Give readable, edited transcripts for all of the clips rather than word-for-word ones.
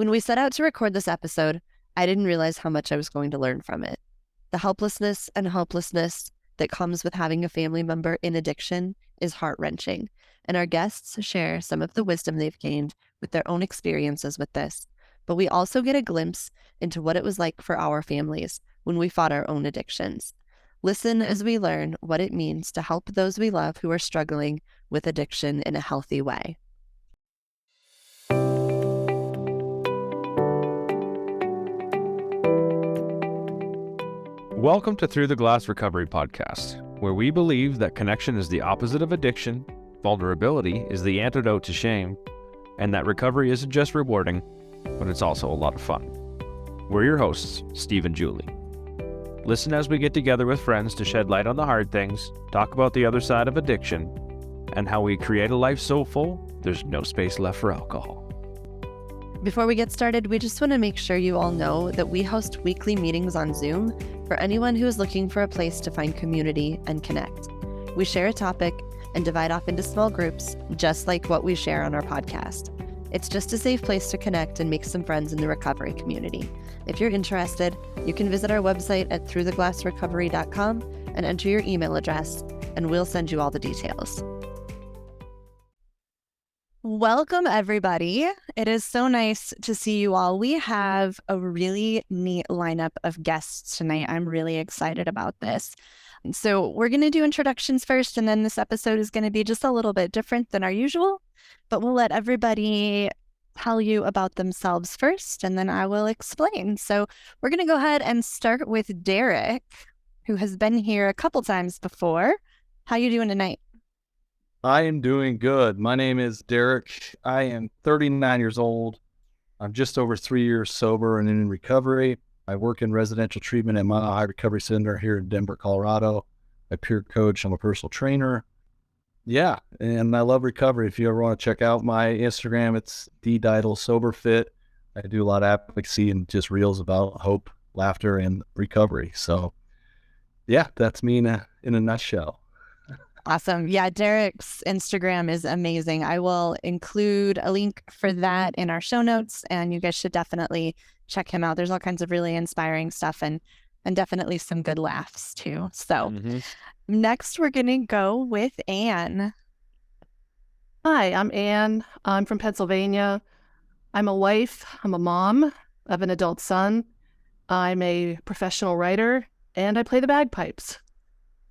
When we set out to record this episode, I didn't realize how much I was going to learn from it. The helplessness and hopelessness that comes with having a family member in addiction is heart-wrenching, and our guests share some of the wisdom they've gained with their own experiences with this. But we also get a glimpse into what it was like for our families when we fought our own addictions. Listen as we learn what it means to help those we love who are struggling with addiction in a healthy way. Welcome to Through the Glass Recovery Podcast, where we believe that connection is the opposite of addiction, vulnerability is the antidote to shame, and that recovery isn't just rewarding, but it's also a lot of fun. We're your hosts, Steve and Julie. Listen as we get together with friends to shed light on the hard things, talk about the other side of addiction, and how we create a life so full, there's no space left for alcohol. Before we get started, we just want to make sure you all know that we host weekly meetings on Zoom for anyone who is looking for a place to find community and connect. We share a topic and divide off into small groups, just like what we share on our podcast. It's just a safe place to connect and make some friends in the recovery community. If you're interested, you can visit our website at throughtheglassrecovery.com and enter your email address, and we'll send you all the details. Welcome, everybody. It is so nice to see you all. We have a really neat lineup of guests tonight. I'm really excited about this. So we're going to do introductions first, and then this episode is going to be just a little bit different than our usual, but we'll let everybody tell you about themselves first, and then I will explain. So we're going to go ahead and start with Derek, who has been here a couple times before. How you doing tonight? I am doing good. My name is Derek. I am 39 years old. I'm just over 3 years sober and in recovery. I work in residential treatment at Mile High Recovery Center here in Denver, Colorado. I peer coach. I'm a personal trainer. Yeah, and I love recovery. If you ever want to check out my Instagram, it's ddidlesoberfit. I do a lot of advocacy and just reels about hope, laughter, and recovery. So, yeah, that's me in a nutshell. Awesome. Yeah, Derek's Instagram is amazing. I will include a link for that in our show notes, and you guys should definitely check him out. There's all kinds of really inspiring stuff and definitely some good laughs too. So Next we're going to go with Anne. Hi, I'm Anne. I'm from Pennsylvania. I'm a wife. I'm a mom of an adult son. I'm a professional writer, and I play the bagpipes.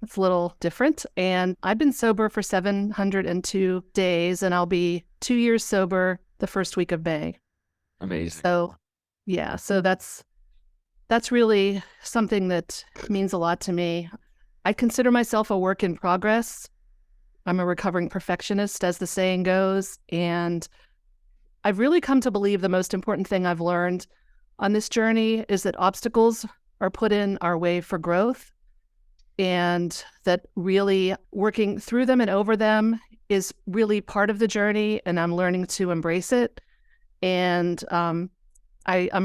It's a little different. And I've been sober for 702 days, and I'll be 2 years sober the first week of May. Amazing. So, yeah, so that's really something that means a lot to me. I consider myself a work in progress. I'm a recovering perfectionist, as the saying goes, and I've really come to believe the most important thing I've learned on this journey is that obstacles are put in our way for growth, and that really working through them and over them is really part of the journey, and I'm learning to embrace it. And I'm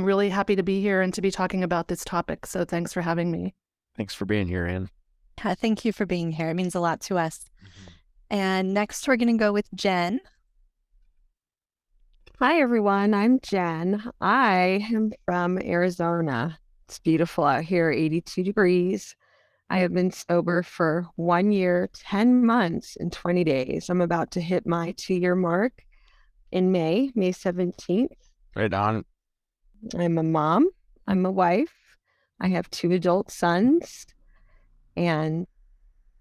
really happy to be here and to be talking about this topic. So thanks for having me. Thanks for being here, Ann. Thank you for being here. It means a lot to us. And next we're going to go with Jen. Hi, everyone. I'm Jen. I am from Arizona. It's beautiful out here, 82 degrees. I have been sober for 1 year, 10 months, and 20 days. I'm about to hit my 2-year mark in May 17th. Right on. I'm a mom. I'm a wife. I have 2 adult sons. And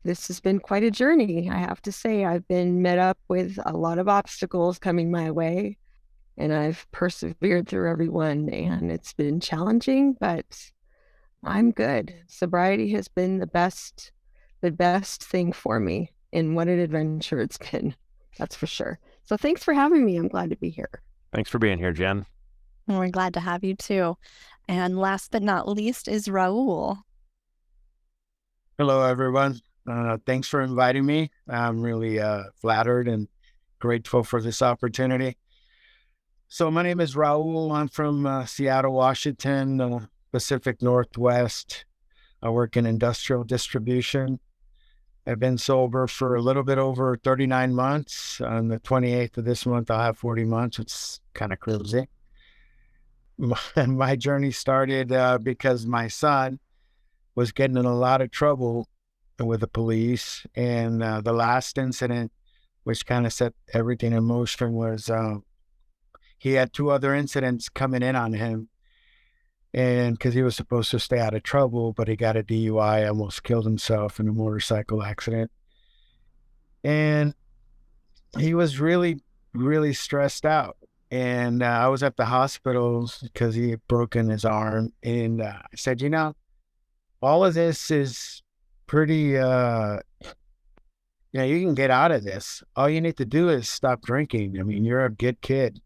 this has been quite a journey. I have to say, I've been met up with a lot of obstacles coming my way, and I've persevered through every one, and it's been challenging, but I'm good. Sobriety has been the best thing for me, and what an adventure it's been. That's for sure. So thanks for having me. I'm glad to be here. Thanks for being here, Jen. And we're glad to have you too. And last but not least is Raul. Hello, everyone. Thanks for inviting me. I'm really flattered and grateful for this opportunity. So my name is Raul. I'm from Seattle, Washington, Pacific Northwest. I work in industrial distribution. I've been sober for a little bit over 39 months. On the 28th of this month, I'll have 40 months. It's kind of crazy. my journey started because my son was getting in a lot of trouble with the police. And the last incident, which kind of set everything in motion, was he had two other incidents coming in on him. And because he was supposed to stay out of trouble, but he got a DUI, almost killed himself in a motorcycle accident. And he was really, really stressed out. And I was at the hospital because he had broken his arm. And I said, all of this is pretty, you can get out of this. All you need to do is stop drinking. I mean, you're a good kid.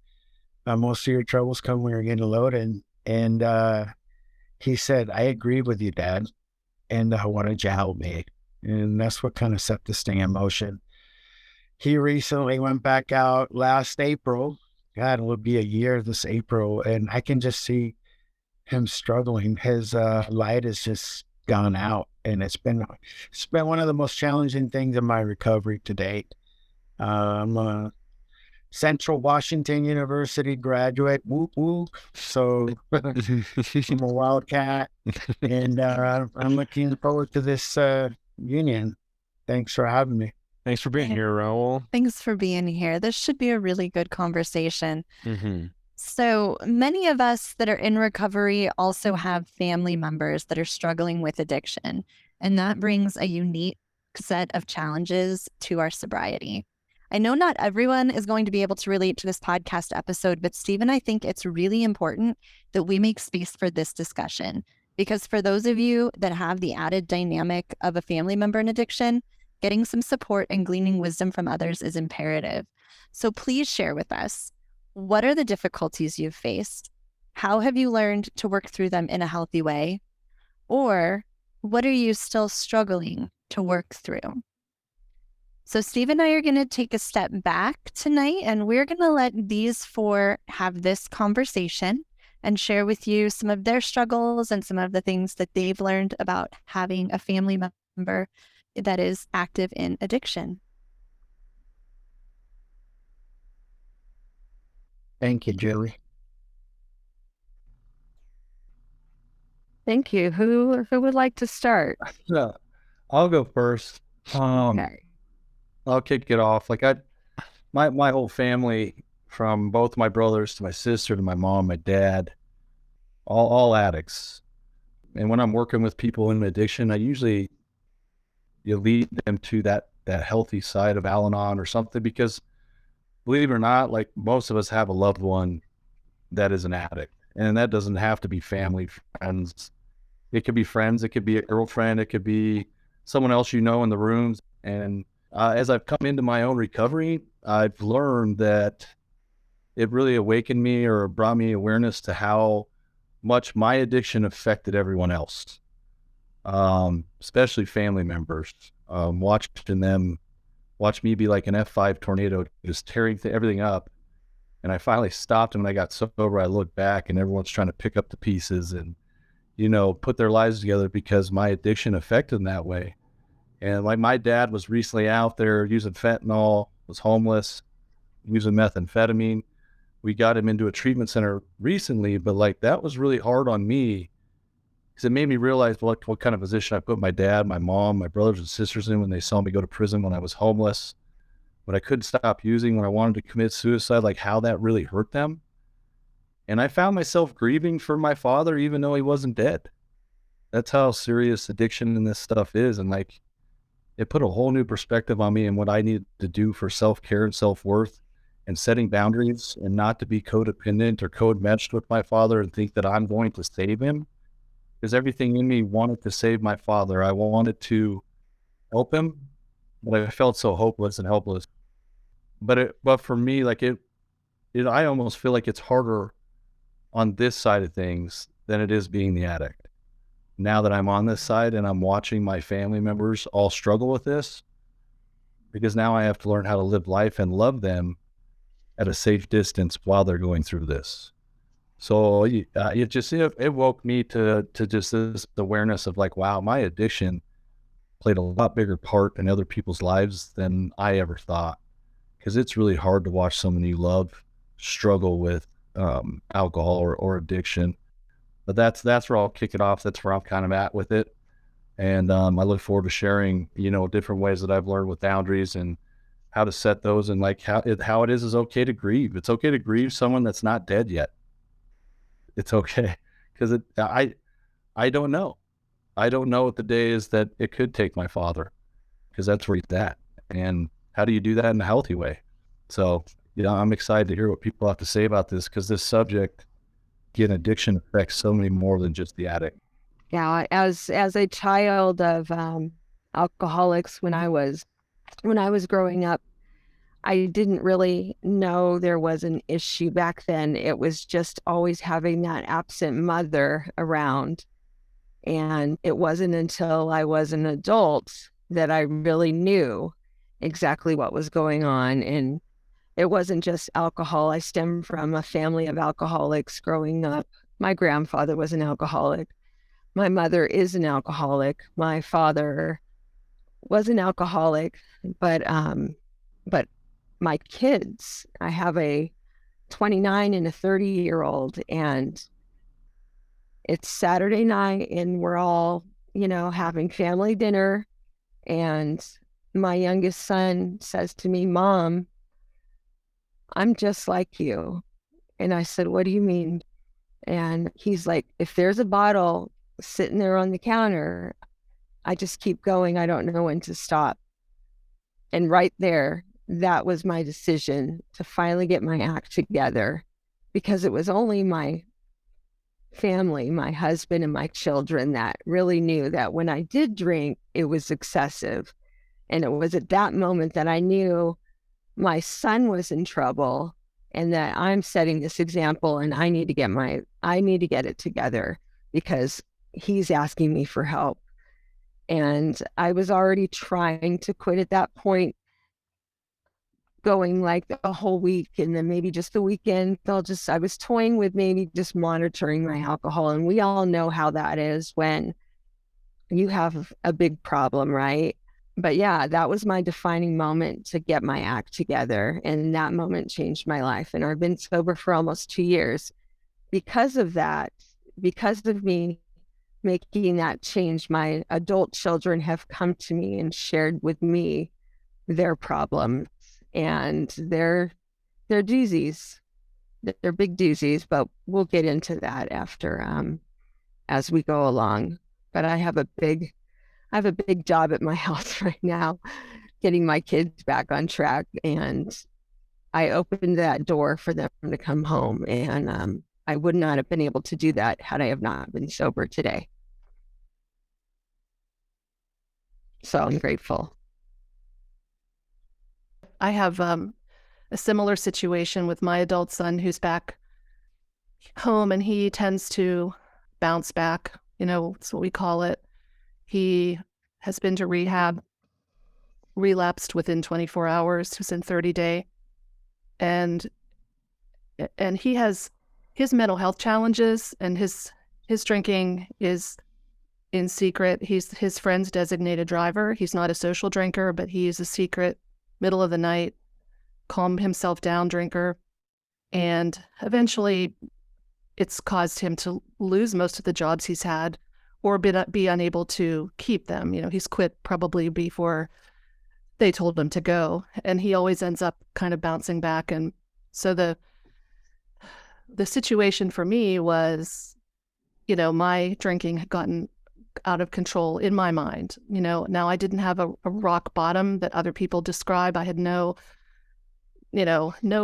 Most of your troubles come when you're getting loaded. And he said, I agree with you, Dad. And why don't you help me? And that's what kind of set this thing in motion. He recently went back out last April. God, it will be a year this April. And I can just see him struggling. His light has just gone out. And it's been one of the most challenging things in my recovery to date. I'm a Central Washington University graduate. Whoop, whoop. So I'm a wildcat. And I'm looking forward to this union. Thanks for having me. Thanks for being here, Raul. Thanks for being here. This should be a really good conversation. Mm-hmm. So many of us that are in recovery also have family members that are struggling with addiction, and that brings a unique set of challenges to our sobriety. I know not everyone is going to be able to relate to this podcast episode, but Steve and I think it's really important that we make space for this discussion, because for those of you that have the added dynamic of a family member in addiction, getting some support and gleaning wisdom from others is imperative. So please share with us, what are the difficulties you've faced? How have you learned to work through them in a healthy way? Or what are you still struggling to work through? So Steve and I are going to take a step back tonight, and we're going to let these four have this conversation and share with you some of their struggles and some of the things that they've learned about having a family member that is active in addiction. Thank you, Julie. Thank you. Who would like to start? No, I'll go first. Okay. I'll kick it off. Like my whole family, from both my brothers to my sister to my mom, my dad, all addicts. And when I'm working with people in addiction, I usually lead them to that healthy side of Al-Anon or something, because believe it or not, like most of us have a loved one that is an addict, and that doesn't have to be family, friends. It could be friends, it could be a girlfriend, it could be someone else in the rooms. And as I've come into my own recovery, I've learned that it really awakened me or brought me awareness to how much my addiction affected everyone else, especially family members. Watching them watch me be like an F5 tornado, just tearing everything up. And I finally stopped, and when I got sober, I looked back and everyone's trying to pick up the pieces and, put their lives together because my addiction affected them that way. And like my dad was recently out there using fentanyl, was homeless, using methamphetamine. We got him into a treatment center recently, but like that was really hard on me because it made me realize what kind of position I put my dad, my mom, my brothers and sisters in when they saw me go to prison when I was homeless, when I couldn't stop using, when I wanted to commit suicide, like how that really hurt them. And I found myself grieving for my father, even though he wasn't dead. That's how serious addiction and this stuff is. And like, it put a whole new perspective on me and what I needed to do for self-care and self-worth and setting boundaries, and not to be codependent or code-matched with my father and think that I'm going to save him. Because everything in me wanted to save my father. I wanted to help him, but I felt so hopeless and helpless. But for me, like I almost feel like it's harder on this side of things than it is being the addict. Now that I'm on this side and I'm watching my family members all struggle with this, because now I have to learn how to live life and love them at a safe distance while they're going through this. So it woke me to just this awareness of like, wow, my addiction played a lot bigger part in other people's lives than I ever thought. Because it's really hard to watch someone you love struggle with alcohol or addiction. But that's where I'll kick it off. That's where I'm kind of at with it. And I look forward to sharing, different ways that I've learned with boundaries and how to set those, and like how it is okay to grieve. It's okay to grieve someone that's not dead yet. It's okay, because I don't know. I don't know what the day is that it could take my father, because that's where he's at. And how do you do that in a healthy way? So, I'm excited to hear what people have to say about this, because this subject, again, addiction affects so many more than just the addict. Yeah, as a child of alcoholics, when I was growing up, I didn't really know there was an issue back then. It was just always having that absent mother around. And it wasn't until I was an adult that I really knew exactly what was going on. And it wasn't just alcohol. I stem from a family of alcoholics growing up. My grandfather was an alcoholic. My mother is an alcoholic. My father was an alcoholic, but my kids, I have a 29 and a 30-year-old, and it's Saturday night and we're all, having family dinner. And my youngest son says to me, "Mom, I'm just like you." And I said, "What do you mean?" And he's like, "If there's a bottle sitting there on the counter, I just keep going. I don't know when to stop." And right there, that was my decision to finally get my act together, because it was only my family, my husband and my children, that really knew that when I did drink, it was excessive. And it was at that moment that I knew my son was in trouble, and that I'm setting this example, and I need to get it together, because he's asking me for help. And I was already trying to quit at that point, going like a whole week, and then maybe just the weekend. I was toying with maybe just monitoring my alcohol. And we all know how that is when you have a big problem, right? But yeah, that was my defining moment to get my act together. And that moment changed my life. And I've been sober for almost 2 years because of that, because of me making that change. My adult children have come to me and shared with me their problems, and they're doozies. They're big doozies, but we'll get into that after as we go along. But I have a big job at my house right now, getting my kids back on track, and I opened that door for them to come home, and I would not have been able to do that had I have not been sober today. So I'm grateful. I have a similar situation with my adult son, who's back home, and he tends to bounce back. That's what we call it. He has been to rehab, relapsed within 24 hours, was in 30-day. And he has his mental health challenges, and his drinking is in secret. He's his friend's designated driver. He's not a social drinker, but he is a secret, middle of the night, calm himself down drinker. And eventually it's caused him to lose most of the jobs he's had, or be unable to keep them. He's quit probably before they told him to go, and he always ends up kind of bouncing back. And so the situation for me was, my drinking had gotten out of control in my mind. Now I didn't have a rock bottom that other people describe. I had no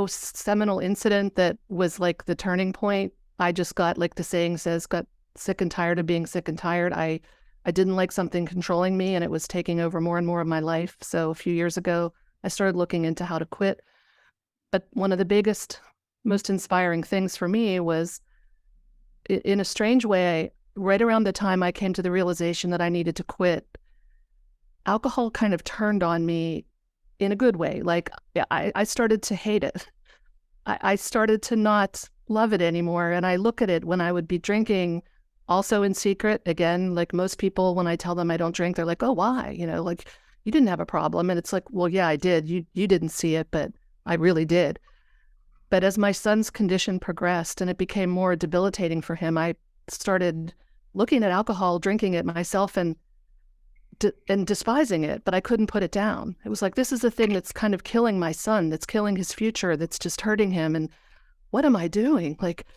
seminal incident that was like the turning point. I just got, like the saying says, got sick and tired of being sick and tired. I didn't like something controlling me, and it was taking over more and more of my life. So a few years ago, I started looking into how to quit. But one of the biggest, most inspiring things for me was, in a strange way, right around the time I came to the realization that I needed to quit, alcohol kind of turned on me in a good way. Like I started to hate it. I started to not love it anymore. And I look at it when I would be drinking, also in secret. Again, like most people, when I tell them I don't drink, they're like, "Oh, why? Like, you didn't have a problem." And it's like, well, yeah, I did. You didn't see it, but I really did. But as my son's condition progressed and it became more debilitating for him, I started looking at alcohol, drinking it myself, and despising it, but I couldn't put it down. It was like, this is the thing that's kind of killing my son, that's killing his future, that's just hurting him. And what am I doing? Like,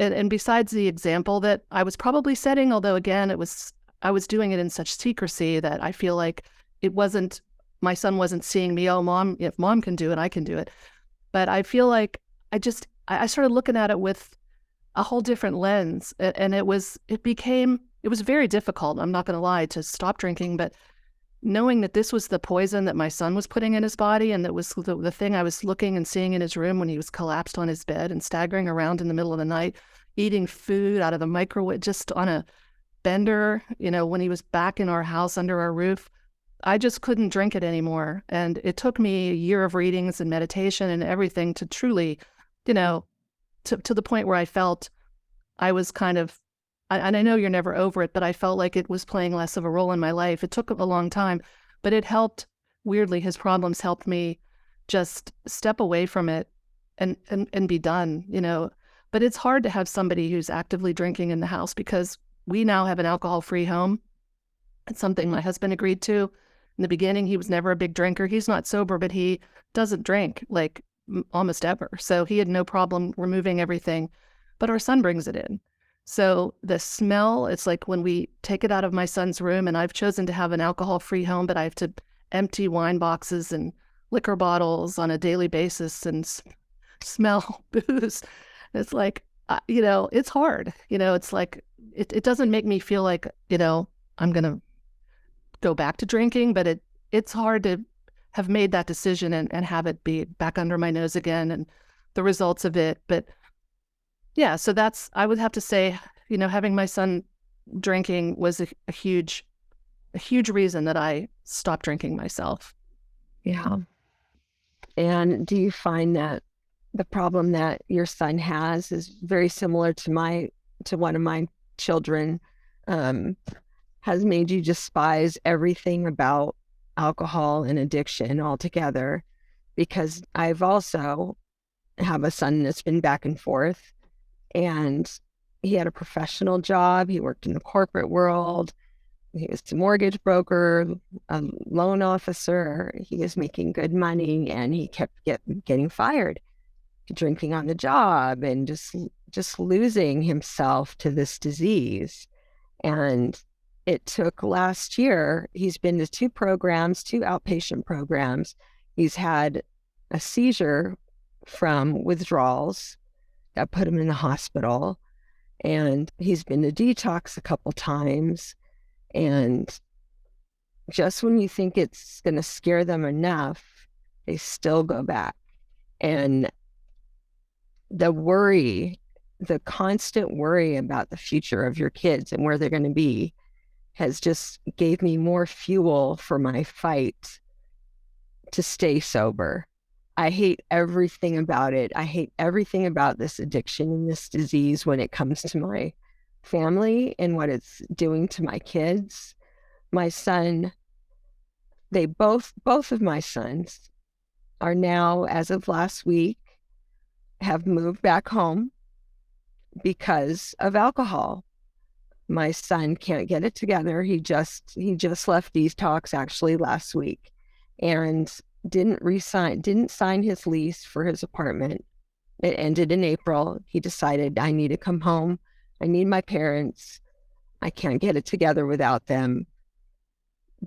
and besides the example that I was probably setting, although again, I was doing it in such secrecy that I feel like my son wasn't seeing me, oh, mom, if mom can do it, I can do it. But I feel like I started looking at it with a whole different lens. And it was very difficult, I'm not going to lie, to stop drinking, but knowing that this was the poison that my son was putting in his body, and that was the thing I was looking and seeing in his room when he was collapsed on his bed and staggering around in the middle of the night, eating food out of the microwave, just on a bender, when he was back in our house under our roof. I just couldn't drink it anymore. And it took me a year of readings and meditation and everything to truly, to the point where I felt I was kind of, and I know you're never over it, but I felt like it was playing less of a role in my life. It took a long time, but it helped. Weirdly, his problems helped me just step away from it and be done, But it's hard to have somebody who's actively drinking in the house, because we now have an alcohol-free home. It's something my husband agreed to. In the beginning, he was never a big drinker. He's not sober, but he doesn't drink like almost ever. So he had no problem removing everything, but our son brings it in. So the smell, it's like when we take it out of my son's room, and I've chosen to have an alcohol-free home, but I have to empty wine boxes and liquor bottles on a daily basis and smell booze. It's like, it's hard. It's like, it doesn't make me feel like, I'm going to go back to drinking, but it's hard to have made that decision and have it be back under my nose again and the results of it. But yeah, so I would have to say, having my son drinking was a huge reason that I stopped drinking myself. Yeah. And do you find that the problem that your son has is very similar to one of my children, has made you despise everything about alcohol and addiction altogether? Because I've also have a son that's been back and forth, and he had a professional job. He worked in the corporate world. He was a mortgage broker, a loan officer. He was making good money, and he kept getting fired, drinking on the job, and just losing himself to this disease. And it took last year, he's been to 2 outpatient programs. He's had a seizure from withdrawals that put him in the hospital. And he's been to detox a couple times. And just when you think it's going to scare them enough, they still go back. And the constant worry about the future of your kids and where they're going to be has just gave me more fuel for my fight to stay sober. I hate everything about it. I hate everything about this addiction and this disease when it comes to my family and what it's doing to my kids. My son, both of my sons are now, as of last week, have moved back home because of alcohol. My son can't get it together. He just left detox actually last week, and didn't sign his lease for his apartment. It ended in April. He decided, I need to come home. I need my parents. I can't get it together without them.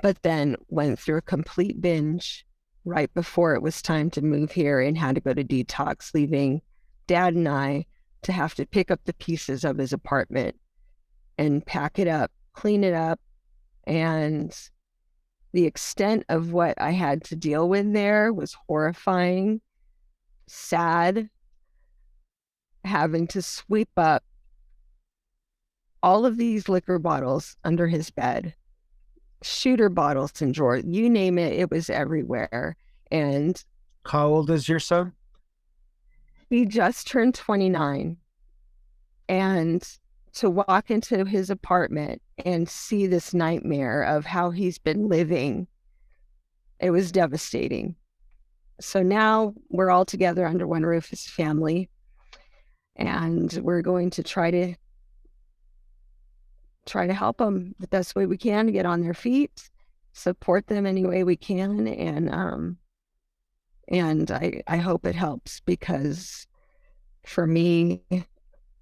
But then went through a complete binge right before it was time to move here, and had to go to detox, leaving Dad and I to have to pick up the pieces of his apartment and pack it up, clean it up. And the extent of what I had to deal with there was horrifying, sad, having to sweep up all of these liquor bottles under his bed, shooter bottles in drawers, you name it, it was everywhere. And How old is your son? he just turned 29. And to walk into his apartment and see this nightmare of how he's been living, it was devastating. So now we're all together under one roof as a family, and we're going to try to help them the best way we can to get on their feet, support them any way we can, and I hope it helps, because for me,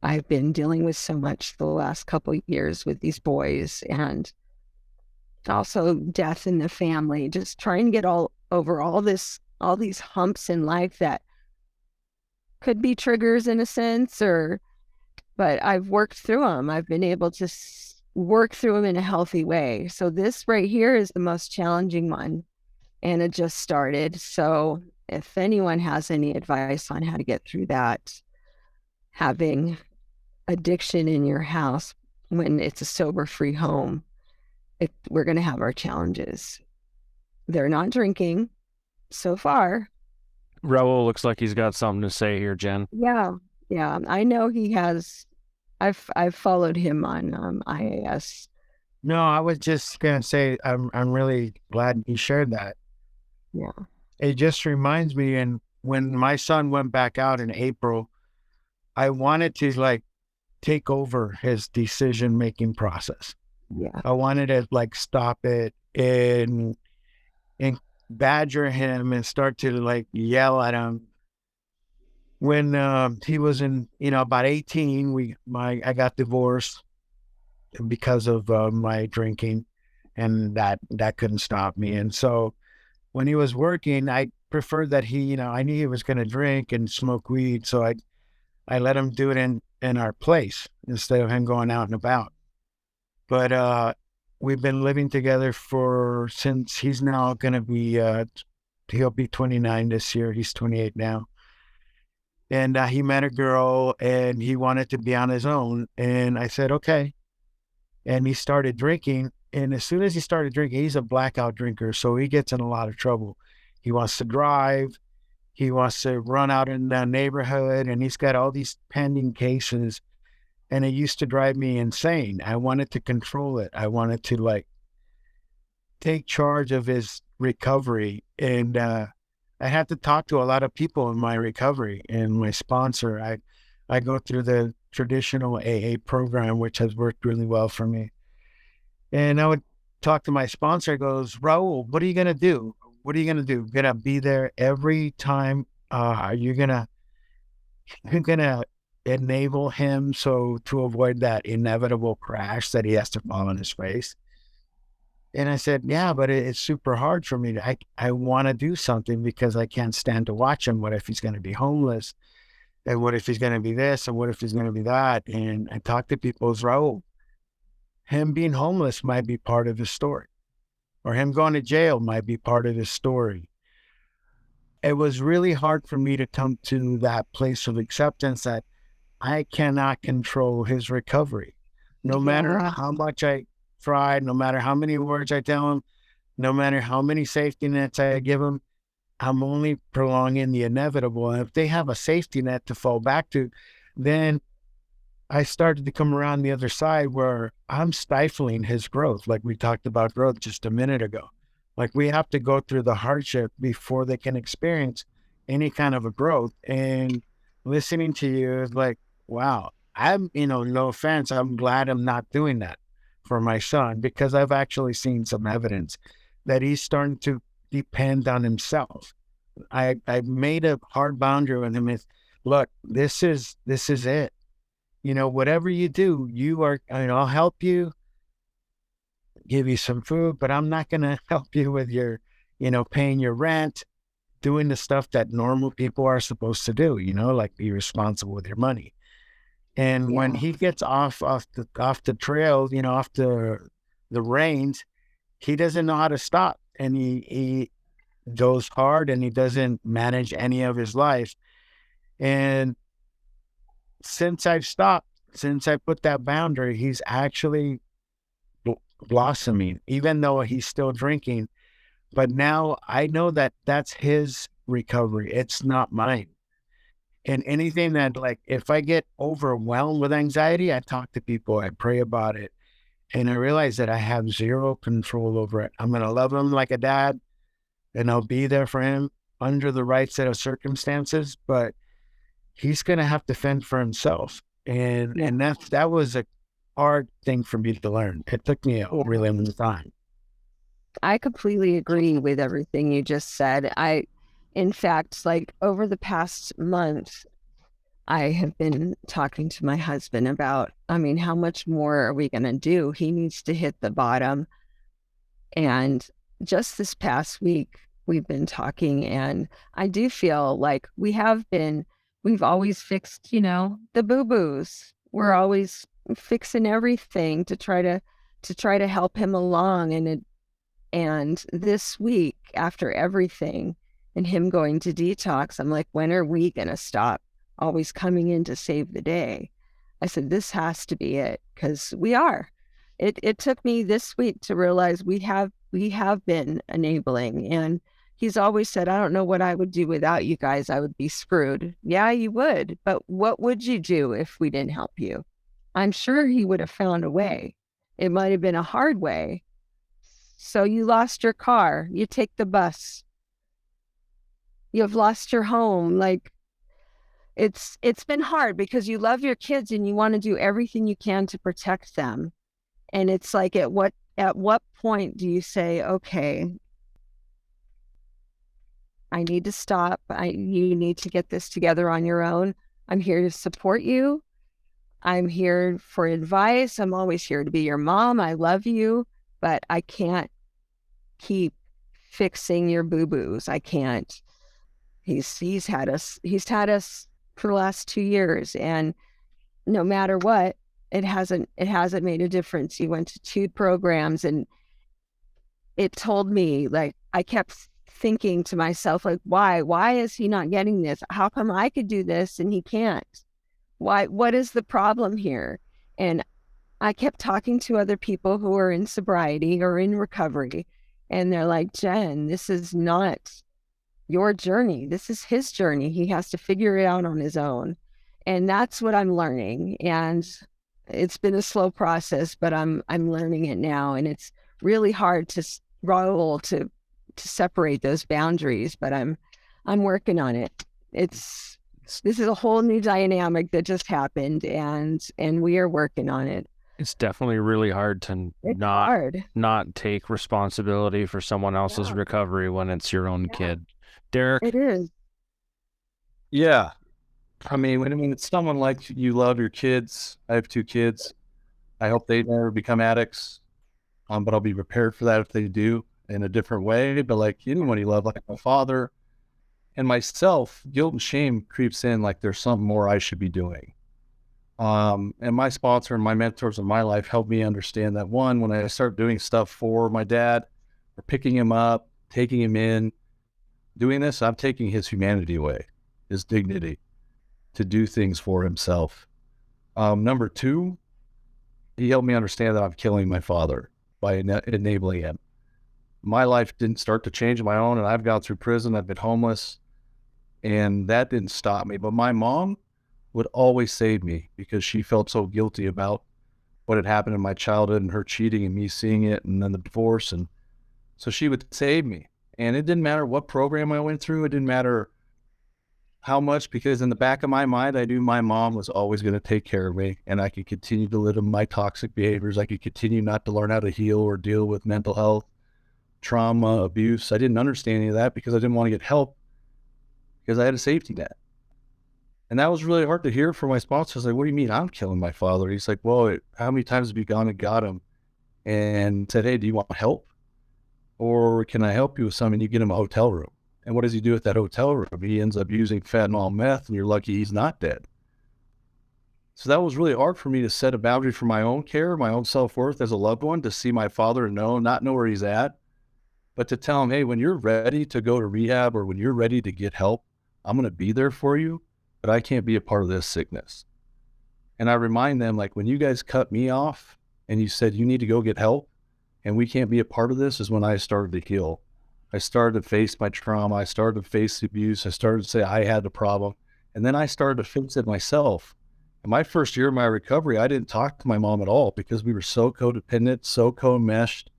I've been dealing with so much the last couple of years with these boys, and also death in the family, just trying to get over all these humps in life that could be triggers in a sense, but I've worked through them. I've been able to work through them in a healthy way. So this right here is the most challenging one, and it just started. So if anyone has any advice on how to get through that, having addiction in your house when it's a sober-free home, we're going to have our challenges. They're not drinking so far. Raul looks like he's got something to say here, Jen. Yeah, I know he has. I've followed him on IAS. No, I was just gonna say I'm really glad you shared that. Yeah, It just reminds me, and when my son went back out in April, I wanted to like take over his decision making process. yeah, I wanted to like stop it and badger him and start to like yell at him. When he was in, about 18, I got divorced because of my drinking, and that couldn't stop me. And so when he was working, I preferred that I knew he was going to drink and smoke weed, so I let him do it in our place instead of him going out and about. But we've been living together since he's now going to be he'll be 29 this year. He's 28 now. And he met a girl and he wanted to be on his own. And I said, okay. And he started drinking. And as soon as he started drinking, he's a blackout drinker. So he gets in a lot of trouble. He wants to drive. He wants to run out in the neighborhood. And he's got all these pending cases. And it used to drive me insane. I wanted to control it. I wanted to like take charge of his recovery. And I had to talk to a lot of people in my recovery, and my sponsor. I go through the traditional AA program, which has worked really well for me. And I would talk to my sponsor. He goes, Raul, what are you going to do? What are you going to do? Going to be there every time? You're going to enable him so to avoid that inevitable crash that he has to fall on his face? And I said, yeah, but it's super hard for me. I want to do something because I can't stand to watch him. What if he's going to be homeless? And what if he's going to be this? And what if he's going to be that? And I talked to people as Raul. Him being homeless might be part of his story, or him going to jail might be part of his story. It was really hard for me to come to that place of acceptance that I cannot control his recovery. No matter how much I tried, no matter how many words I tell him, no matter how many safety nets I give him, I'm only prolonging the inevitable. And if they have a safety net to fall back to, then I started to come around the other side where I'm stifling his growth. Like we talked about growth just a minute ago. Like we have to go through the hardship before they can experience any kind of a growth. And listening to you is like, wow, no offense, I'm glad I'm not doing that for my son, because I've actually seen some evidence that he's starting to depend on himself. I made a hard boundary with him. Is, look, this is it. Whatever you do, I'll help you, give you some food, but I'm not going to help you with your, paying your rent, doing the stuff that normal people are supposed to do, like be responsible with your money. And when he gets off the trail, off the reins, he doesn't know how to stop, and he goes hard, and he doesn't manage any of his life. And since I've stopped, since I put that boundary, he's actually blossoming, even though he's still drinking. But now I know that that's his recovery. It's not mine. And anything that, like, if I get overwhelmed with anxiety, I talk to people, I pray about it, and I realize that I have zero control over it. I'm going to love him like a dad, and I'll be there for him under the right set of circumstances, but he's going to have to fend for himself. And that was a hard thing for me to learn. It took me a really long time. I completely agree with everything you just said. In fact, like over the past month, I have been talking to my husband about, how much more are we going to do? He needs to hit the bottom. And just this past week, we've been talking, and I do feel like we've always fixed, the boo-boos. We're always fixing everything to try to help him along. And this week, after everything and him going to detox, I'm like, when are we going to stop always coming in to save the day? I said, this has to be it, because we are. It took me this week to realize we have been enabling. And he's always said, I don't know what I would do without you guys. I would be screwed. Yeah, you would. But what would you do if we didn't help you? I'm sure he would have found a way. It might have been a hard way. So you lost your car. You take the bus. You've lost your home. Like, it's been hard because you love your kids and you want to do everything you can to protect them. And it's like, at what point do you say, okay, I need to stop. You need to get this together on your own. I'm here to support you. I'm here for advice. I'm always here to be your mom. I love you, but I can't keep fixing your boo-boos. I can't. He's had us for the last 2 years, and no matter what, it hasn't made a difference. He went to 2 programs, and it told me, like, I kept thinking to myself, like, why is he not getting this? How come I could do this and he can't? What is the problem here? And I kept talking to other people who are in sobriety or in recovery, and they're like, Jen, this is not your journey. This is his journey. He has to figure it out on his own. And that's what I'm learning. And it's been a slow process, but I'm learning it now. And it's really hard to separate those boundaries, but I'm working on it. This is a whole new dynamic that just happened, and we are working on it. It's definitely really hard to not take responsibility for someone else's recovery when it's your own kid. Derek? It is. Yeah. When it's someone like you love your kids, I have 2 kids. I hope they never become addicts, but I'll be prepared for that if they do in a different way. But like anyone you love, like my father and myself, guilt and shame creeps in like there's something more I should be doing. And my sponsor and my mentors in my life helped me understand that, one, when I start doing stuff for my dad or picking him up, taking him in, doing this, I'm taking his humanity away, his dignity to do things for himself. Number 2, he helped me understand that I'm killing my father by enabling him. My life didn't start to change on my own, and I've gone through prison. I've been homeless, and that didn't stop me. But my mom would always save me because she felt so guilty about what had happened in my childhood and her cheating and me seeing it, and then the divorce. And so she would save me. And it didn't matter what program I went through. It didn't matter how much, because in the back of my mind, I knew my mom was always going to take care of me, and I could continue to live in my toxic behaviors. I could continue not to learn how to heal or deal with mental health, trauma, abuse. I didn't understand any of that because I didn't want to get help because I had a safety net. And that was really hard to hear from my sponsor. I was like, what do you mean I'm killing my father? He's like, well, how many times have you gone and got him and said, hey, do you want help? Or can I help you with something? You get him a hotel room. And what does he do with that hotel room? He ends up using fentanyl meth, and you're lucky he's not dead. So that was really hard for me to set a boundary for my own care, my own self-worth as a loved one, to see my father and not know where he's at, but to tell him, hey, when you're ready to go to rehab or when you're ready to get help, I'm going to be there for you, but I can't be a part of this sickness. And I remind them, like, when you guys cut me off and you said you need to go get help and we can't be a part of this, is when I started to heal. I started to face my trauma. I started to face the abuse. I started to say I had the problem. And then I started to fix it myself. In my first year of my recovery, I didn't talk to my mom at all because we were so codependent, so co-meshed.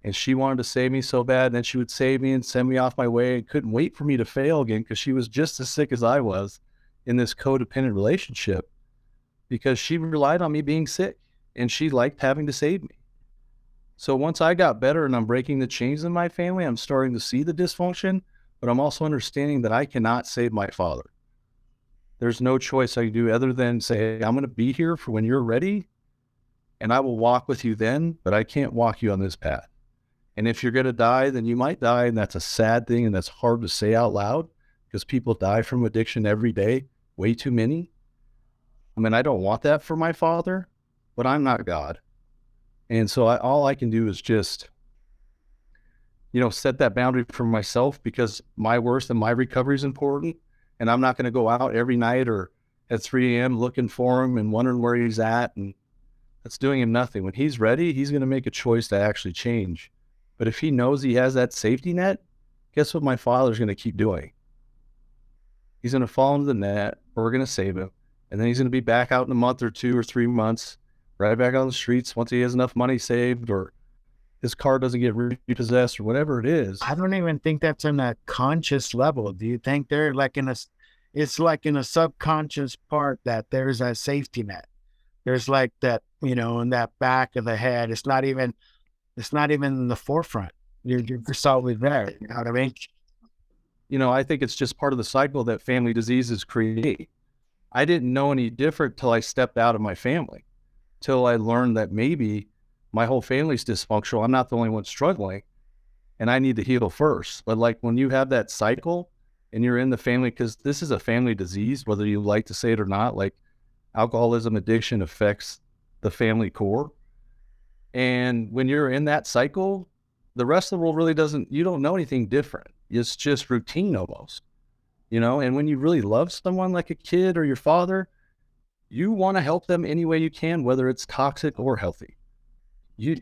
And she wanted to save me so bad. And then she would save me and send me off my way and couldn't wait for me to fail again because she was just as sick as I was in this codependent relationship because she relied on me being sick and she liked having to save me. So once I got better and I'm breaking the chains in my family, I'm starting to see the dysfunction, but I'm also understanding that I cannot save my father. There's no choice I can do other than say, I'm going to be here for when you're ready and I will walk with you then, but I can't walk you on this path. And if you're going to die, then you might die. And that's a sad thing. And that's hard to say out loud because people die from addiction every day, way too many. I mean, I don't want that for my father, but I'm not God. And so all I can do is just, set that boundary for myself because my worst and my recovery is important. And I'm not going to go out every night or at 3 a.m. looking for him and wondering where he's at. And that's doing him nothing. When he's ready, he's going to make a choice to actually change. But if he knows he has that safety net, guess what my father's going to keep doing? He's going to fall into the net, or we're going to save him. And then he's going to be back out in a month or 2 or 3 months, right back on the streets once he has enough money saved or his car doesn't get repossessed or whatever it is. I don't even think that's on a conscious level. Do you think they're like it's like in a subconscious part that there's a safety net. There's like that, in that back of the head. It's not even in the forefront. You're just always there. You know what I mean? I think it's just part of the cycle that family diseases create. I didn't know any different till I stepped out of my family, till I learned that maybe my whole family's dysfunctional. I'm not the only one struggling and I need to heal first. But like when you have that cycle and you're in the family, because this is a family disease, whether you like to say it or not, like alcoholism addiction affects the family core. And when you're in that cycle, the rest of the world really you don't know anything different. It's just routine almost, and when you really love someone like a kid or your father, you want to help them any way you can, whether it's toxic or healthy. You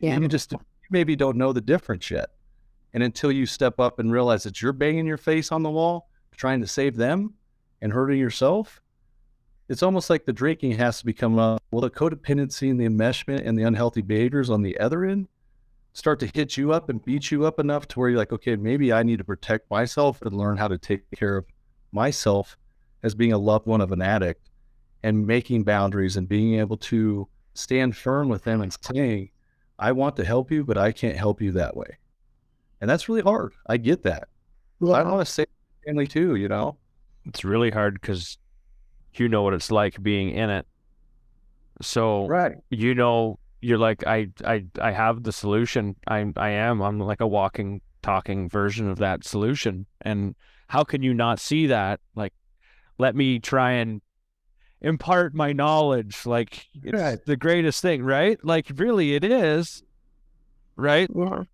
maybe don't know the difference yet. And until you step up and realize that you're banging your face on the wall, trying to save them and hurting yourself, it's almost like the drinking has to become, the codependency and the enmeshment and the unhealthy behaviors on the other end start to hit you up and beat you up enough to where you're like, okay, maybe I need to protect myself and learn how to take care of myself as being a loved one of an addict and making boundaries and being able to stand firm with them and saying, I want to help you, but I can't help you that way. And that's really hard. I get that. Yeah. I want to save family too, It's really hard because you know what it's like being in it. So, right. You're like, I have the solution. I'm like a walking, talking version of that solution. And how can you not see that? Like, let me try and impart my knowledge. Like, it's the greatest thing, right? Like, really, it is, right? Yeah.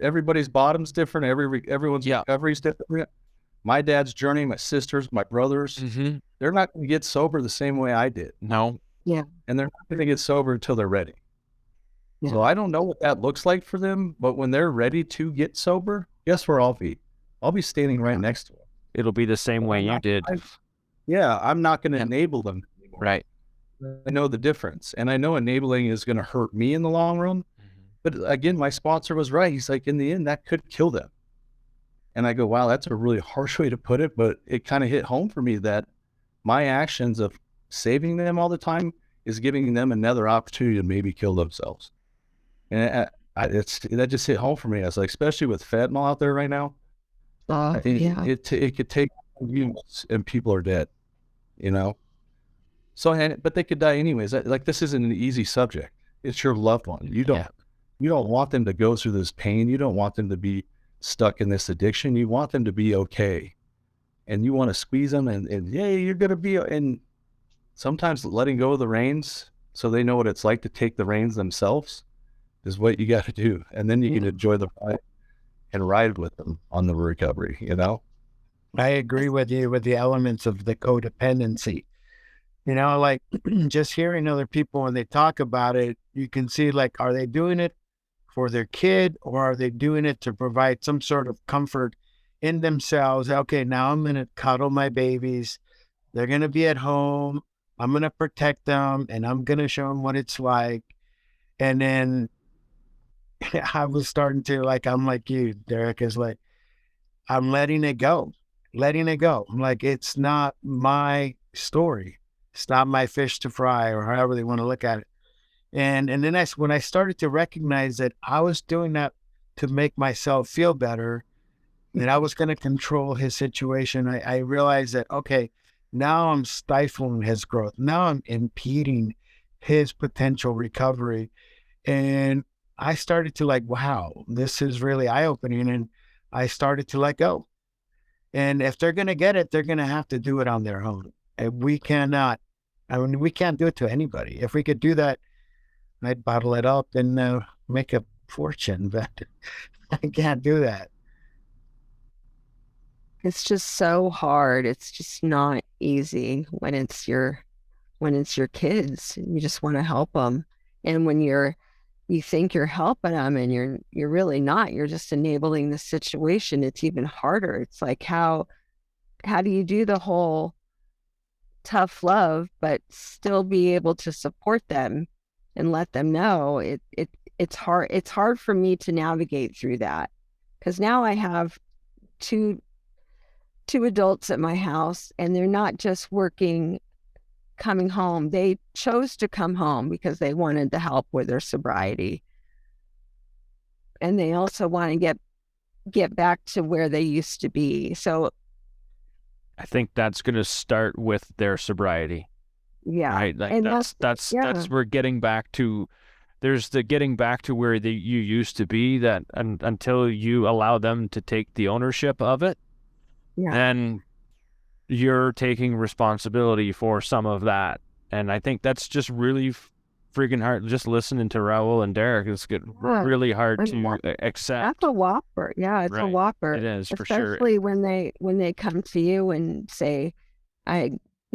Everybody's bottom's different. Everyone's recovery's different. My dad's journey, my sisters, my brothers, they're not going to get sober the same way I did. No. Yeah. And they're not going to get sober until they're ready. Yeah. So I don't know what that looks like for them, but when they're ready to get sober, guess where I'll be? I'll be standing right next to them. It'll be the same way you did. I'm not going to enable them anymore. Right. I know the difference. And I know enabling is going to hurt me in the long run. But again, my sponsor was right. He's like, in the end, that could kill them. And I go, wow, that's a really harsh way to put it, but it kind of hit home for me that my actions of saving them all the time is giving them another opportunity to maybe kill themselves. And that just hit home for me. I was like, especially with fentanyl out there right now, it could take years and people are dead, So, but they could die anyways. Like, this isn't an easy subject. It's your loved one. You don't want them to go through this pain. You don't want them to be stuck in this addiction. You want them to be okay. And you want to squeeze them and you're going to be, and sometimes letting go of the reins so they know what it's like to take the reins themselves is what you got to do. And then you can enjoy the ride and ride with them on the recovery, I agree with you with the elements of the codependency. Like just hearing other people when they talk about it, you can see like, are they doing it for their kid or are they doing it to provide some sort of comfort in themselves? Okay, now I'm going to cuddle my babies. They're going to be at home. I'm going to protect them and I'm going to show them what it's like. And then I was starting to like, I'm like you, Derek, is like, I'm letting it go, letting it go. I'm like, it's not my story. It's not my fish to fry, or however they want to look at it. And then when I started to recognize that I was doing that to make myself feel better, that I was going to control his situation, I realized that, okay, now I'm stifling his growth. Now I'm impeding his potential recovery. And I started to like, wow, this is really eye opening. And I started to let go. And if they're going to get it, they're going to have to do it on their own. And we cannot, I mean, we can't do it to anybody. If we could do that, I'd bottle it up and make a fortune, but I can't do that. It's just so hard. It's just not easy when it's your kids. You just want to help them. And when you think you're helping them and you're really not, you're just enabling the situation. It's even harder. It's like how do you do the whole tough love but still be able to support them and let them know it's hard for me to navigate through that, because now I have two adults at my house, and they're not just working, coming home. They chose to come home because they wanted the help with their sobriety, and they also want to get back to where they used to be. So I think that's going to start with their sobriety, yeah, right? Like and that's we're getting back to. There's the getting back to where you used to be, that until you allow them to take the ownership of it, yeah. then you're taking responsibility for some of that. And I think that's just really freaking hard. Just listening to Raul and Derek, it's really hard to accept. That's a whopper. Yeah, it's a Right. whopper. It is, for sure. Especially when they come to you and say, I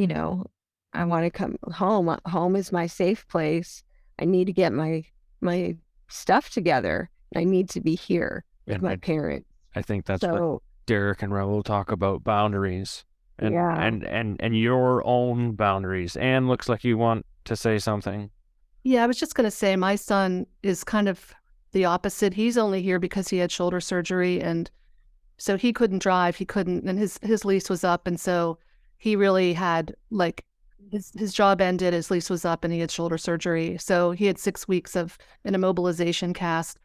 want to come home. Home is my safe place. I need to get my stuff together. I need to be here with my parents. I think that's what Derek and Raul talk about, boundaries. And, yeah. and your own boundaries. Anne, looks like you want to say something. Yeah, I was just going to say my son is kind of the opposite. He's only here because he had shoulder surgery, and so he couldn't drive. He couldn't, and his lease was up, and so he really had like his job ended, his lease was up, and he had shoulder surgery. So he had 6 weeks of an immobilization cast.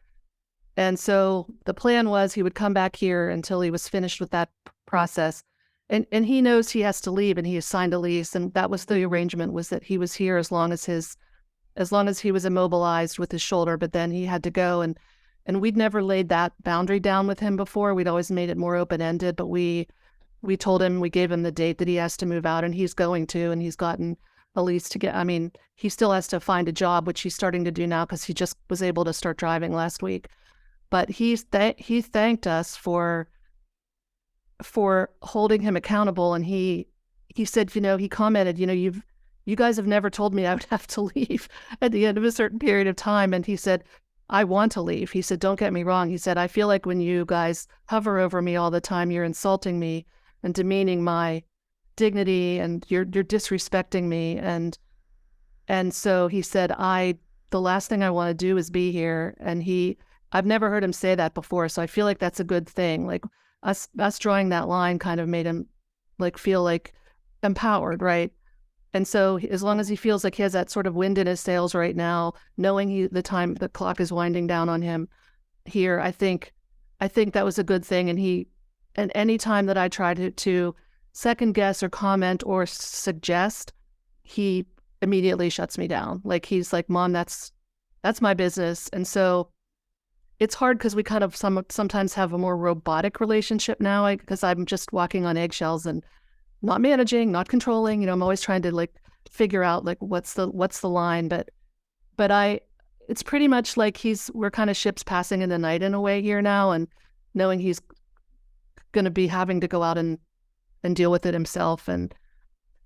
And so the plan was he would come back here until he was finished with that process. And he knows he has to leave, and he has signed a lease. And that was the arrangement, was that he was here as long as he was immobilized with his shoulder, but then he had to go. And we'd never laid that boundary down with him before. We'd always made it more open-ended, but we told him, we gave him the date that he has to move out, and he's going to, and he's gotten a lease to get, I mean, he still has to find a job, which he's starting to do now because he just was able to start driving last week. But he thanked us for holding him accountable. And he said, he commented, you guys have never told me I would have to leave at the end of a certain period of time. And he said, I want to leave. He said, don't get me wrong. He said, I feel like when you guys hover over me all the time, you're insulting me and demeaning my dignity, and you're disrespecting me. And so he said, the last thing I want to do is be here. And I've never heard him say that before. So I feel like that's a good thing. Like us drawing that line kind of made him like feel like empowered, right? And so as long as he feels like he has that sort of wind in his sails right now, knowing the clock is winding down on him here, I think that was a good thing. And any time that I tried to second guess or comment or suggest, he immediately shuts me down. Like he's like, Mom, that's my business. And so it's hard because we kind of sometimes have a more robotic relationship now, because I'm just walking on eggshells and not managing, not controlling. I'm always trying to like figure out like what's the line. But it's pretty much like we're kind of ships passing in the night in a way here now, and knowing he's going to be having to go out and deal with it himself. And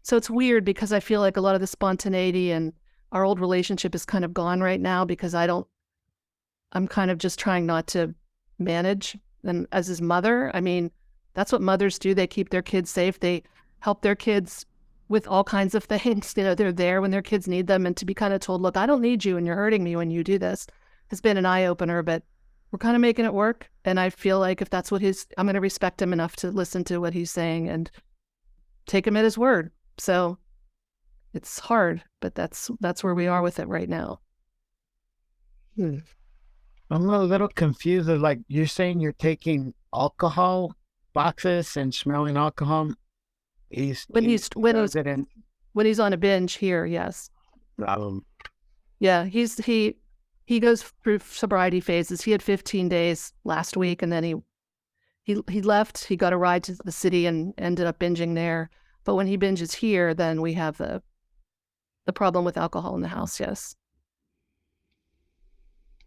so it's weird because I feel like a lot of the spontaneity and our old relationship is kind of gone right now, because I'm kind of just trying not to manage. And as his mother, I mean, that's what mothers do. They keep their kids safe. They help their kids with all kinds of things. They're there when their kids need them. And to be kind of told, look, I don't need you, and you're hurting me when you do this. has been an eye-opener, but we're kind of making it work. And I feel like if that's what I'm going to respect him enough to listen to what he's saying and take him at his word. So it's hard, but that's where we are with it right now. I'm a little confused. Like, you're saying you're taking alcohol boxes and smelling alcohol. When he's does it in, when he's on a binge here, yes. um, Yeah, he goes through sobriety phases. He had 15 days last week, and then he left. He got a ride to the city and ended up binging there. But when he binges here, then we have the problem with alcohol in the house. Yes.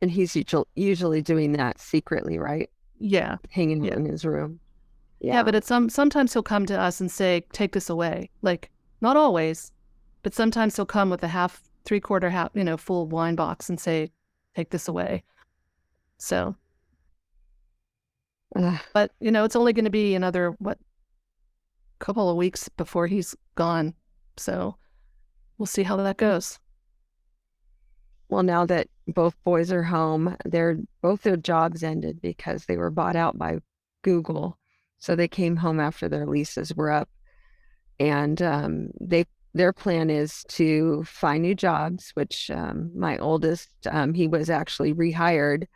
And he's usually doing that secretly, right? Yeah. Hanging out Yeah. in his room. Yeah, but it's sometimes he'll come to us and say, "Take this away." Like, not always, but sometimes he'll come with a three-quarter full wine box and say, "Take this away." So, but it's only going to be another couple of weeks before he's gone. So, we'll see how that goes. Well, now that both boys are home, both their jobs ended because they were bought out by Google. So they came home after their leases were up, and their plan is to find new jobs. Which my oldest, he was actually rehired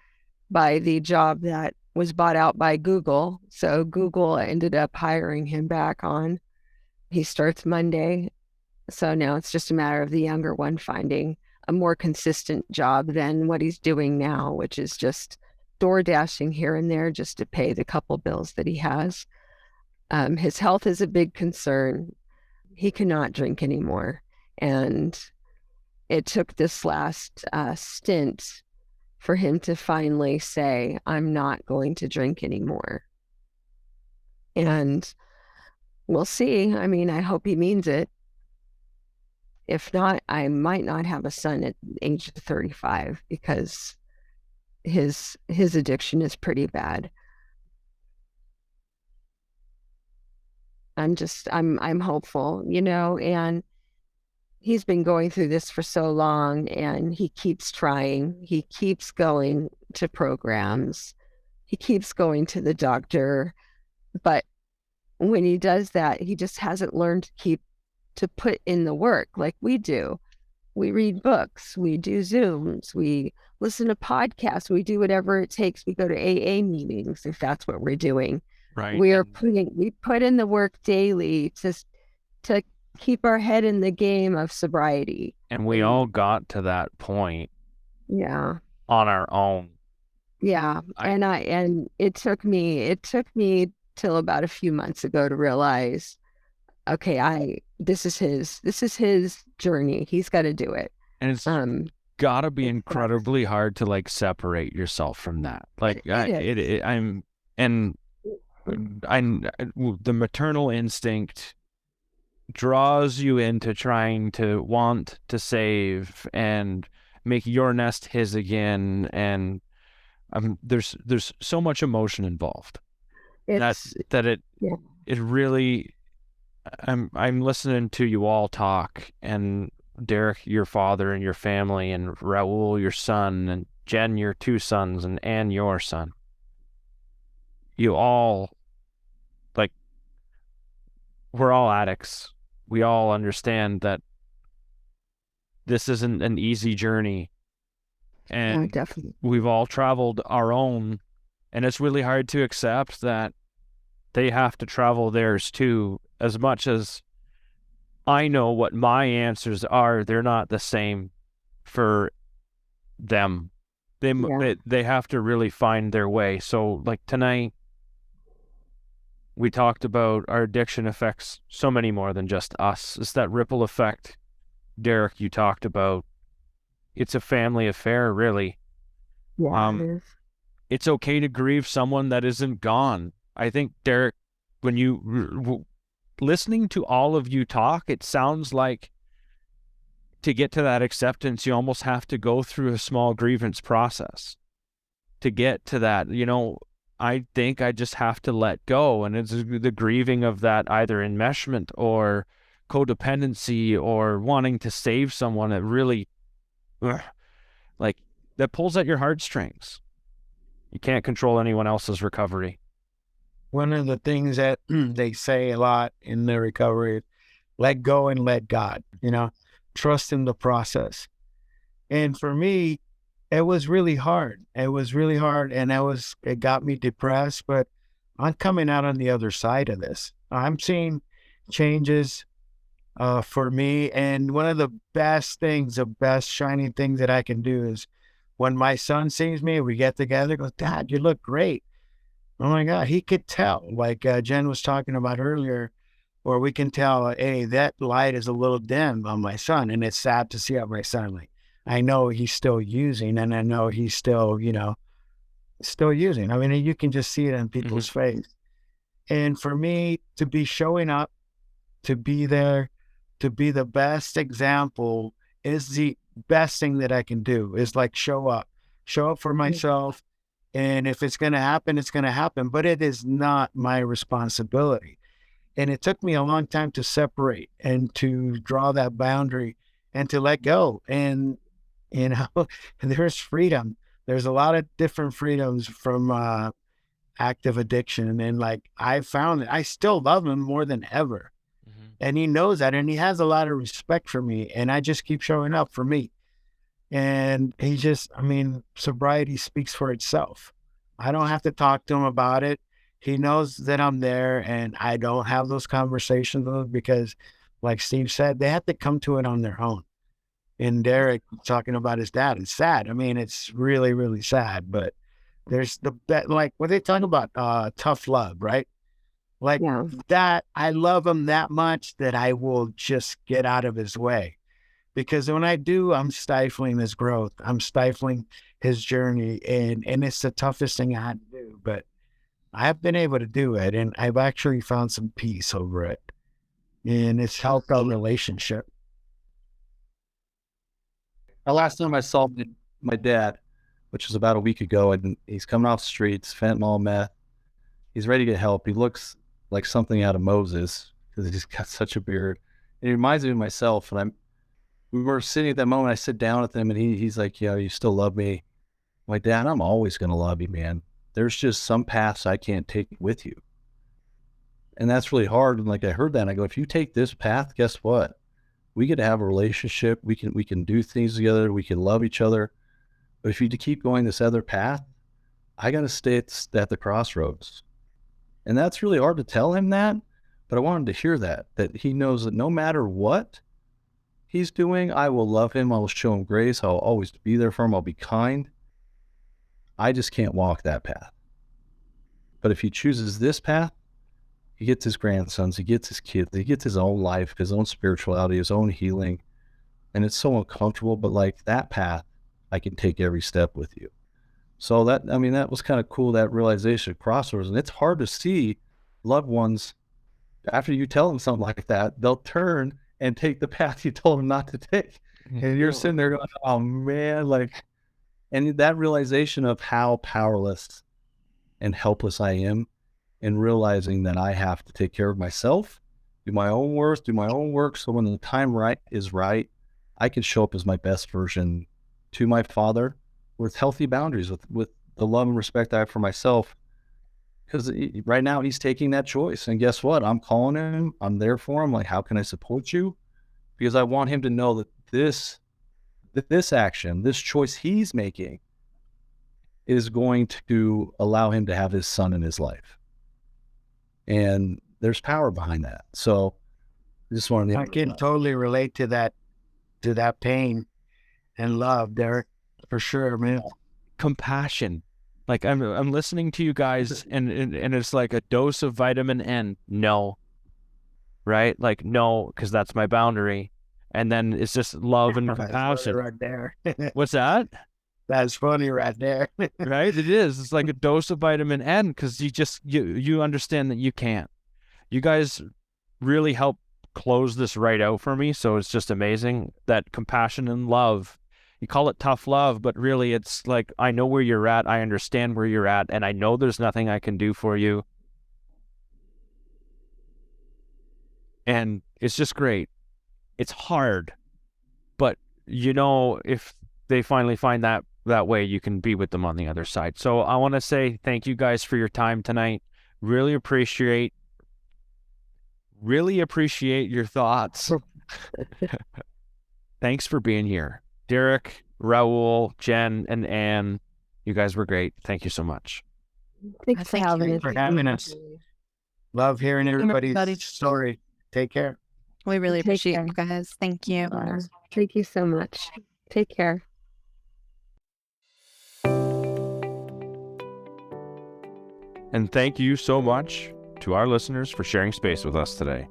by the job that was bought out by Google. So Google ended up hiring him back on. He starts Monday. So now it's just a matter of the younger one finding a more consistent job than what he's doing now, which is just door dashing here and there just to pay the couple bills that he has. His health is a big concern. He cannot drink anymore. And it took this last stint for him to finally say, "I'm not going to drink anymore." And we'll see. I mean, I hope he means it. If not, I might not have a son at the age of 35 because his addiction is pretty bad. I'm hopeful, and he's been going through this for so long, and he keeps trying. He keeps going to programs. He keeps going to the doctor. But when he does that, he just hasn't learned to put in the work like we do. We read books, we do Zooms, we listen to podcasts, we do whatever it takes. We go to AA meetings if that's what we're doing. Right. We put in the work daily to keep our head in the game of sobriety. And we all got to that point. Yeah. On our own. Yeah. And it took me till about a few months ago to realize, okay, this is his journey. He's got to do it. And it's gotta be incredibly hard to like separate yourself from that. Like the maternal instinct draws you into trying to want to save and make your nest his again, and there's so much emotion involved. It really. I'm listening to you all talk, and Derek, your father, and your family, and Raul, your son, and Jen, your two sons, and Anne, your son. You all, like, we're all addicts. We all understand that this isn't an easy journey, and definitely. We've all traveled our own, and it's really hard to accept that they have to travel theirs too. As much as I know what my answers are, they're not the same for them. They have to really find their way. So like tonight, we talked about our addiction affects so many more than just us. It's that ripple effect, Derek, you talked about. It's a family affair, really. Yeah, it is. It's okay to grieve someone that isn't gone. I think, Derek, when you listening to all of you talk, it sounds like to get to that acceptance, you almost have to go through a small grievance process to get to that. I think I just have to let go. And it's the grieving of that either enmeshment or codependency or wanting to save someone that really, that pulls at your heartstrings. You can't control anyone else's recovery. One of the things that they say a lot in the recovery is let go and let God, trust in the process. And for me, it was really hard. It was really hard, and it got me depressed, but I'm coming out on the other side of this. I'm seeing changes for me. And one of the best shining things that I can do is when my son sees me, we get together, goes, Dad, you look great. Oh my God, he could tell, like Jen was talking about earlier, or we can tell, hey, that light is a little dim on my son. And it's sad to see how my son, like, I know he's still using, and I know he's still, still using. I mean, you can just see it in people's face. And for me to be showing up, to be there, to be the best example is the best thing that I can do, is like show up for myself. And if it's going to happen, it's going to happen, but it is not my responsibility. And it took me a long time to separate and to draw that boundary and to let go. And, there's freedom. There's a lot of different freedoms from active addiction. And like, I found it, I still love him more than ever. And he knows that, and he has a lot of respect for me. And I just keep showing up for me. And sobriety speaks for itself. I don't have to talk to him about it. He knows that I'm there, and I don't have those conversations with him because, like Steve said, they have to come to it on their own. And Derek talking about his dad, it's sad. I mean, it's really, really sad, but there's like what they talk about, tough love, right? Like that, I love him that much that I will just get out of his way. Because when I do, I'm stifling his growth. I'm stifling his journey. And it's the toughest thing I had to do. But I've been able to do it. And I've actually found some peace over it. And it's helped our relationship. The last time I saw my dad, which was about a week ago, and he's coming off the streets, fentanyl, meth. He's ready to get help. He looks like something out of Moses because he's got such a beard. And he reminds me of myself. And we were sitting at that moment. I sit down with him, and he's like, you still love me. I'm like, Dad, I'm always going to love you, man. There's just some paths I can't take with you. And that's really hard. And like, I heard that, and I go, if you take this path, guess what? We get to have a relationship. We can do things together. We can love each other. But if you keep going this other path, I got to stay at the crossroads. And that's really hard to tell him that, but I wanted to hear that he knows that no matter what he's doing, I will love him. I will show him grace. I'll always be there for him. I'll be kind. I just can't walk that path. But if he chooses this path, he gets his grandsons, he gets his kids, he gets his own life, his own spirituality, his own healing. And it's so uncomfortable, but like that path, I can take every step with you. So that was kind of cool, that realization of crossroads. And it's hard to see loved ones, after you tell them something like that, they'll turn and take the path you told them not to take. And you're sitting there going, oh man, and that realization of how powerless and helpless I am, and realizing that I have to take care of myself, do my own work. So when the time is right, I can show up as my best version to my father with healthy boundaries, with the love and respect I have for myself. Because right now he's taking that choice. And guess what? I'm calling him. I'm there for him. Like, how can I support you? Because I want him to know that this action, this choice he's making is going to allow him to have his son in his life. And there's power behind that. So I just wanted to... I can totally relate to that pain and love, Derek, for sure, man. Compassion. Like I'm listening to you guys, and it's like a dose of vitamin N. No, right? Like no, because that's my boundary. And then it's just love and compassion right there. What's that? That's funny right there. Right? It is. It's like a dose of vitamin N, because you understand that you can't. You guys really help close this right out for me. So it's just amazing, that compassion and love. You call it tough love, but really it's like, I know where you're at. I understand where you're at. And I know there's nothing I can do for you. And it's just great. It's hard, but if they finally find that that way you can be with them on the other side. So I want to say thank you guys for your time tonight. Really appreciate your thoughts. Thanks for being here. Derek, Raul, Jen, and Anne, you guys were great. Thank you so much. Thanks for Thank you. having us. For having us. Love hearing everybody's everybody. story. Take care. We really Take appreciate care. you guys. Thank you. Thank you so much. Take care. And thank you so much to our listeners for sharing space with us today.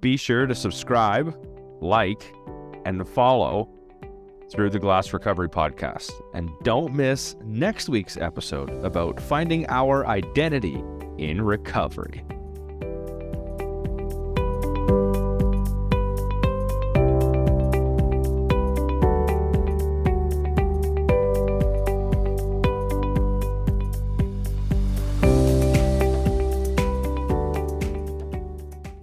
Be sure to subscribe, like, and follow through the Glass Recovery Podcast. And don't miss next week's episode about finding our identity in recovery.